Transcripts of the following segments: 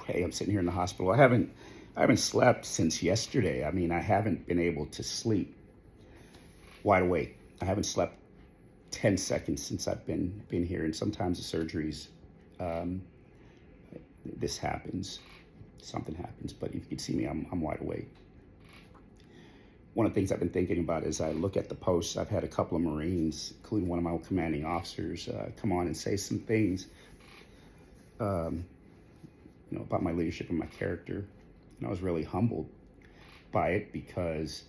Hey, I'm sitting here in the hospital. I haven't slept since yesterday. I mean, I haven't been able to sleep wide awake. I haven't slept 10 seconds since I've been here. And sometimes the surgeries, um, this happens, something happens. But if you can see me, I'm wide awake. One of the things I've been thinking about is I look at the posts. I've had a couple of Marines, including one of my commanding officers, come on and say some things, um, about my leadership and my character. And I was really humbled by it because,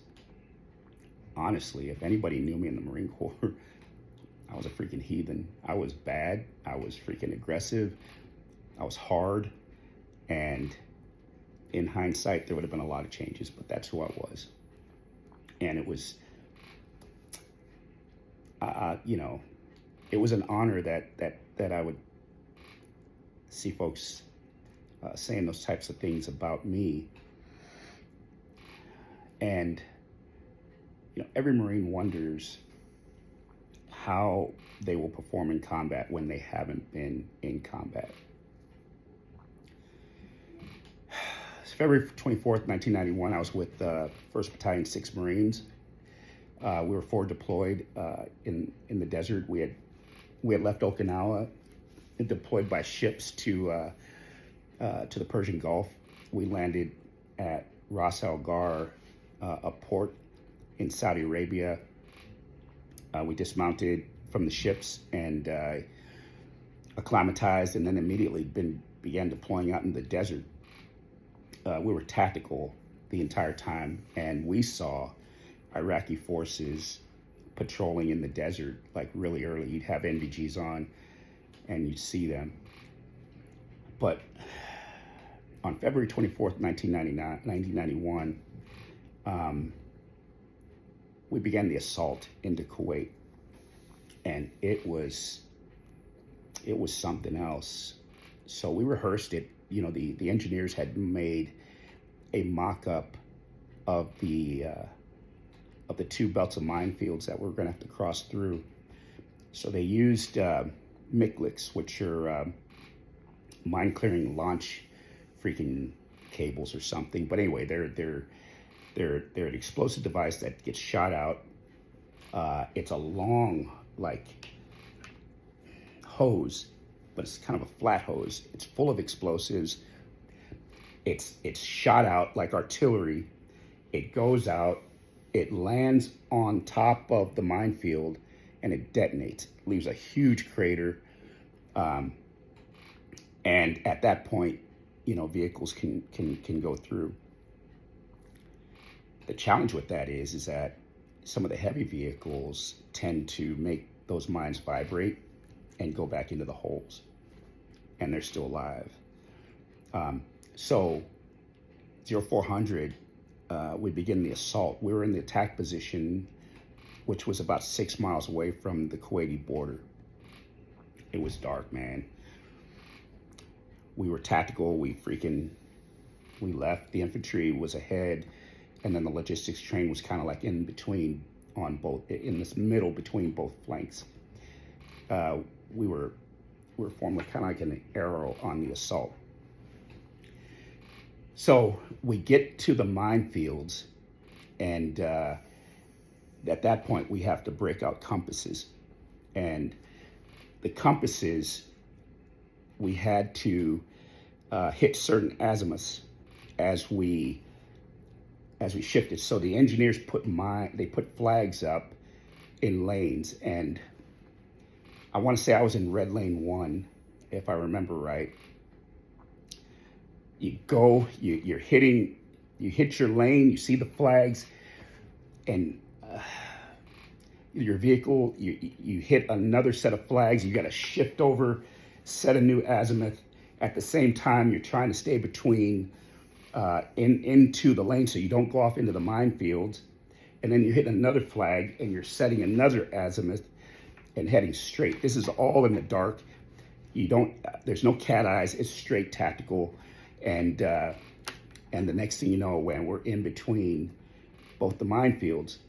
honestly, if anybody knew me in the Marine Corps, I was a freaking heathen. I was bad. I was freaking aggressive. I was hard. And in hindsight, there would have been a lot of changes, but that's who I was. And it was, it was an honor that I would see folks saying those types of things about me. And every Marine wonders how they will perform in combat when they haven't been in combat. It's February 24th, 1991. I was with 1st Battalion, 6th Marines. We were forward deployed in the desert. We had left Okinawa and deployed by ships to the Persian Gulf. We landed at Ras Al Ghar, a port in Saudi Arabia. We dismounted from the ships and acclimatized, and then immediately began deploying out in the desert. We were tactical the entire time, and we saw Iraqi forces patrolling in the desert like really early. You'd have NVGs on, and you'd see them. But on February 24th, 1991, we began the assault into Kuwait, and it was something else. So we rehearsed it. The engineers had made a mock-up of the 2 belts of minefields that we're going to have to cross through. So they used MICLICs, which are mine-clearing launch freaking cables or something. But anyway, they're an explosive device that gets shot out. It's a long, hose, but it's kind of a flat hose. It's full of explosives. It's shot out like artillery. It goes out, it lands on top of the minefield, and it detonates. It leaves a huge crater. And at that point, vehicles can go through. The challenge with that is that some of the heavy vehicles tend to make those mines vibrate and go back into the holes, and they're still alive. So 0400, we begin the assault. We were in the attack position, which was about 6 miles away from the Kuwaiti border. It was dark, man. We were tactical. We left. The infantry was ahead, and then the logistics train was kind of like in between, in this middle between both flanks. We were formed kind of like an arrow on the assault. So we get to the minefields, and at that point we have to break out compasses. And the compasses, we had to hit certain azimuths as we shifted. So the engineers put flags up in lanes, and I want to say I was in red lane 1, if I remember right. You hit your lane, you see the flags, and your vehicle, you hit another set of flags, you got to shift over, set a new azimuth. At the same time, you're trying to stay between into the lane so you don't go off into the minefields. And then you hit another flag and you're setting another azimuth and heading straight. This is all in the dark. There's no cat eyes, it's straight tactical. And the next thing you know, when we're in between both the minefields,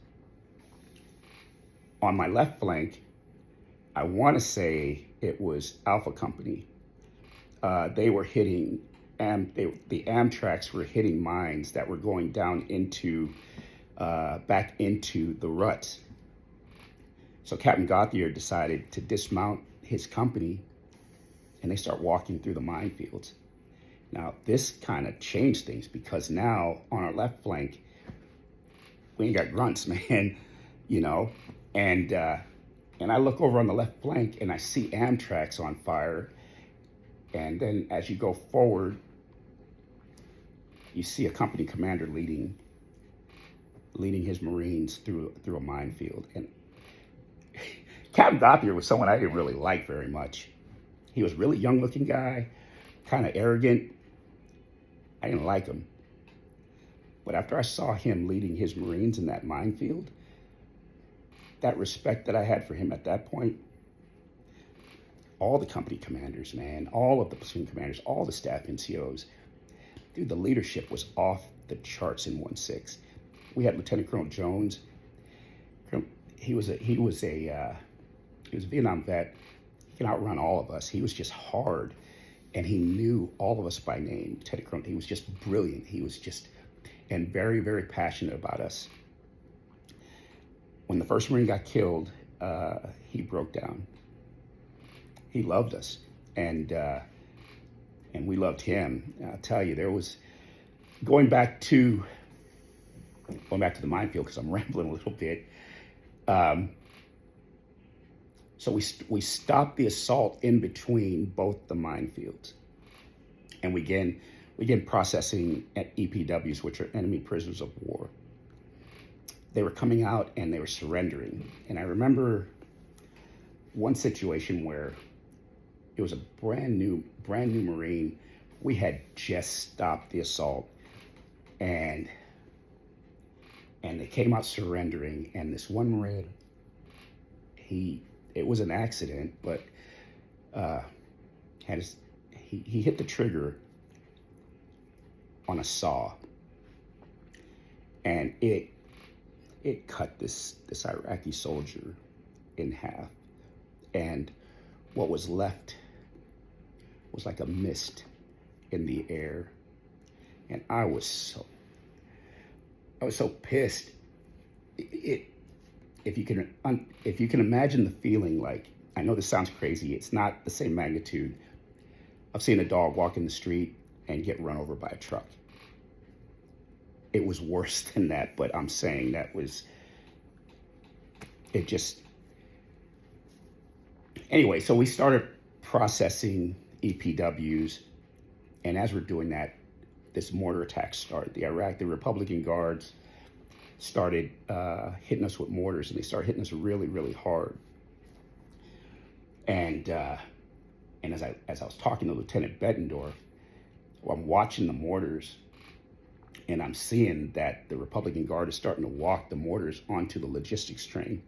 on my left flank, I want to say it was Alpha Company. They were hitting the Amtraks were hitting mines that were going down into back into the ruts. So Captain Gauthier decided to dismount his company, and they start walking through the minefields. Now this kind of changed things, because now on our left flank we ain't got grunts, man, you know, and I look over on the left flank and I see Amtraks on fire, and then as you go forward, you see a company commander leading his Marines through a minefield. And Captain Gauthier was someone I didn't really like very much. He was a really young looking guy, kind of arrogant. I didn't like him. But after I saw him leading his Marines in that minefield, that respect that I had for him at that point, all the company commanders, man, all of the platoon commanders, all the staff NCOs, dude, the leadership was off the charts in 1-6. We had Lieutenant Colonel Jones. He was a Vietnam vet. He can outrun all of us. He was just hard, and he knew all of us by name. Lieutenant Colonel, he was just brilliant. He was just, and very, very passionate about us. When the first Marine got killed, he broke down. He loved us, and we loved him. And I'll tell you, there was going back to the minefield, because I'm rambling a little bit. So we stopped the assault in between both the minefields, and we began processing at EPWs, which are enemy prisoners of war. They were coming out and they were surrendering. And I remember one situation where it was a brand new Marine. We had just stopped the assault, and they came out surrendering. And this one Marine, it was an accident, but he hit the trigger on a saw, and it cut this Iraqi soldier in half, and what was left was like a mist in the air, and I was so pissed. If you can imagine the feeling, like, I know this sounds crazy, it's not the same magnitude of seeing a dog walk in the street and get run over by a truck. It was worse than that, but I'm saying anyway, so we started processing EPWs, and as we're doing that, this mortar attack started. The Republican Guards started hitting us with mortars, and they started hitting us really, really hard. And as I was talking to Lieutenant Bettendorf, I'm watching the mortars, and I'm seeing that the Republican Guard is starting to walk the mortars onto the logistics train.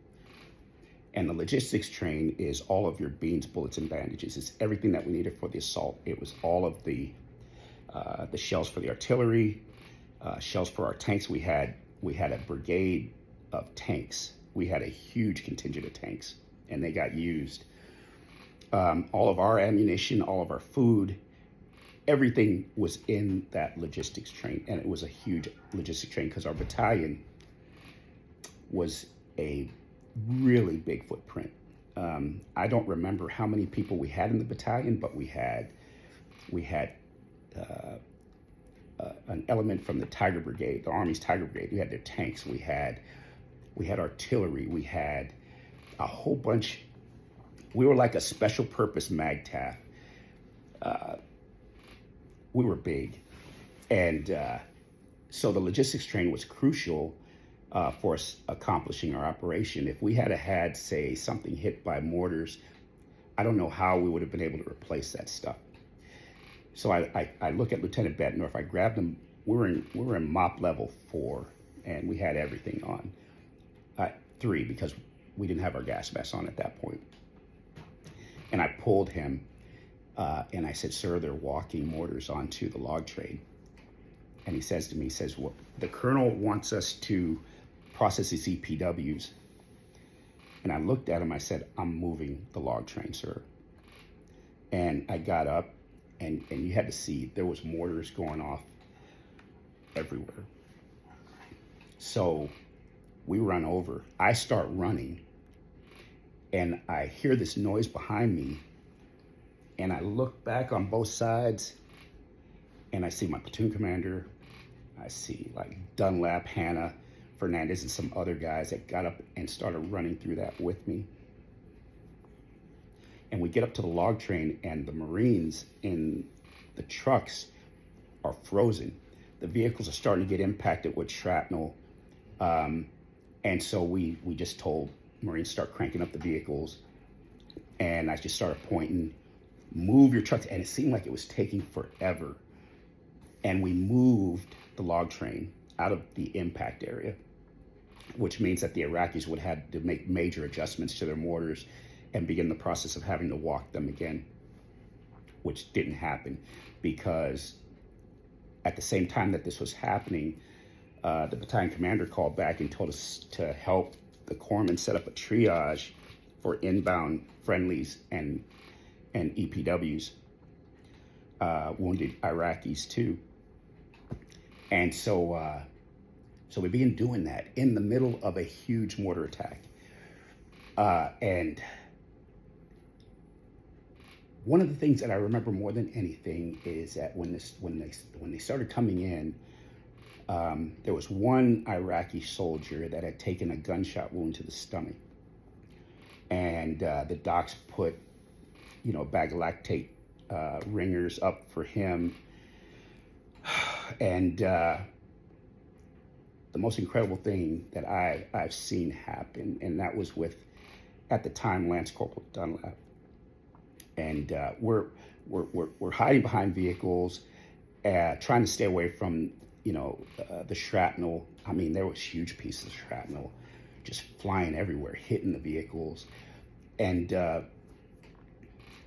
And the logistics train is all of your beans, bullets, and bandages. It's everything that we needed for the assault. It was all of the shells for the artillery, shells for our tanks. We had a brigade of tanks. We had a huge contingent of tanks, and they got used. All of our ammunition, all of our food, everything was in that logistics train, and it was a huge logistic train because our battalion was a really big footprint. I don't remember how many people we had in the battalion, but we had an element from the Tiger Brigade, the Army's Tiger Brigade. We had their tanks. We had artillery. We had a whole bunch. We were like a special purpose MAGTF. We were big, and so the logistics train was crucial for us accomplishing our operation. If we had say, something hit by mortars, I don't know how we would have been able to replace that stuff. So I look at Lieutenant Bettendorf. I grabbed him. We were in MOP level 4, and we had everything on 3 because we didn't have our gas masks on at that point. And I pulled him, and I said, "Sir, they're walking mortars onto the log train." And he says to me, "Well, the colonel wants us to process these EPWs." And I looked at him. I said, "I'm moving the log train, sir." And I got up, and you had to see there was mortars going off everywhere. So we run over. I start running, and I hear this noise behind me, and I look back on both sides, and I see my platoon commander. I see like Dunlap, Hannah, Fernandez, and some other guys that got up and started running through that with me. And we get up to the log train, and the Marines in the trucks are frozen. The vehicles are starting to get impacted with shrapnel. And so we just told Marines, start cranking up the vehicles. And I just started pointing, move your trucks. And it seemed like it was taking forever. And we moved the log train out of the impact area, which means that the Iraqis would have to make major adjustments to their mortars and begin the process of having to walk them again, which didn't happen because at the same time that this was happening, the battalion commander called back and told us to help the corpsmen set up a triage for inbound friendlies and EPWs, wounded Iraqis too. And so we began doing that in the middle of a huge mortar attack. And one of the things that I remember more than anything is that when they started coming in, there was one Iraqi soldier that had taken a gunshot wound to the stomach, and the docs put, a bag of lactate ringers up for him, and the most incredible thing that I've seen happen, and that was with, at the time, Lance Corporal Dunlap, and we're hiding behind vehicles, trying to stay away from the shrapnel. I mean, there was huge pieces of shrapnel just flying everywhere, hitting the vehicles. And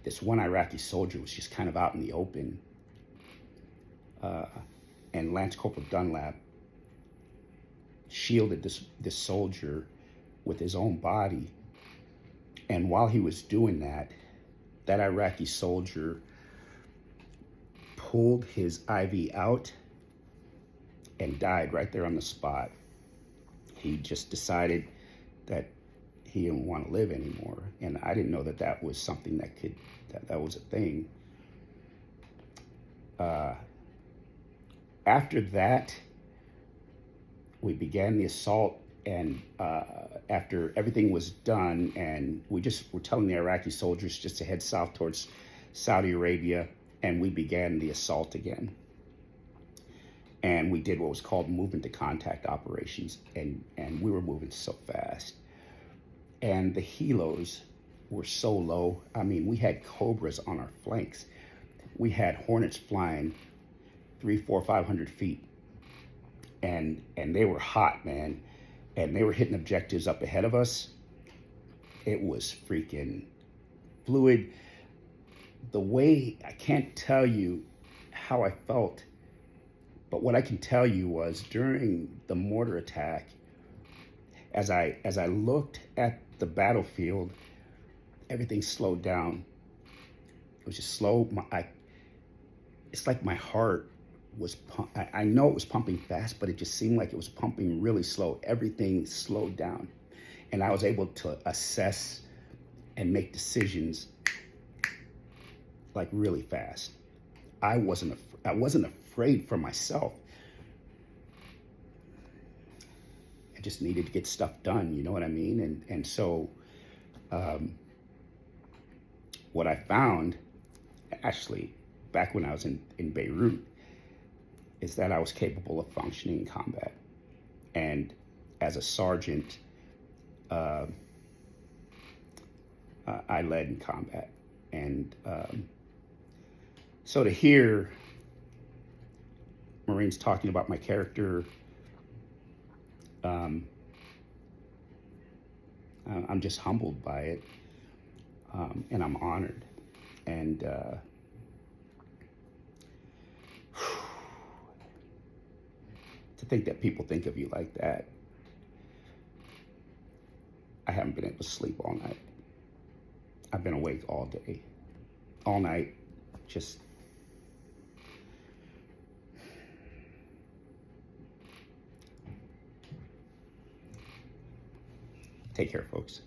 this one Iraqi soldier was just kind of out in the open. And Lance Corporal Dunlap shielded this soldier with his own body. And while he was doing that, that Iraqi soldier pulled his IV out and died right there on the spot. He just decided that he didn't want to live anymore. And I didn't know that was something that was a thing. After that, we began the assault, and after everything was done, and we just were telling the Iraqi soldiers just to head south towards Saudi Arabia, and we began the assault again. And we did what was called movement to contact operations, and we were moving so fast. And the helos were so low. I mean, we had Cobras on our flanks. We had Hornets flying 300, 400, 500 feet. And they were hot, man. And they were hitting objectives up ahead of us. It was freaking fluid. The way, I can't tell you how I felt, but what I can tell you was during the mortar attack, as I looked at the battlefield, everything slowed down. It was just slow. It's like my heart was I know it was pumping fast, but it just seemed like it was pumping really slow. Everything slowed down, and I was able to assess and make decisions like really fast. I wasn't afraid for myself. I just needed to get stuff done, you know what I mean? And so what I found, actually, back when I was in Beirut, is that I was capable of functioning in combat. And as a sergeant, I led in combat. And so to hear Marines talking about my character, I'm just humbled by it, and I'm honored. And to think that people think of you like that. I haven't been able to sleep all night. I've been awake all day, all night, just Take care, folks.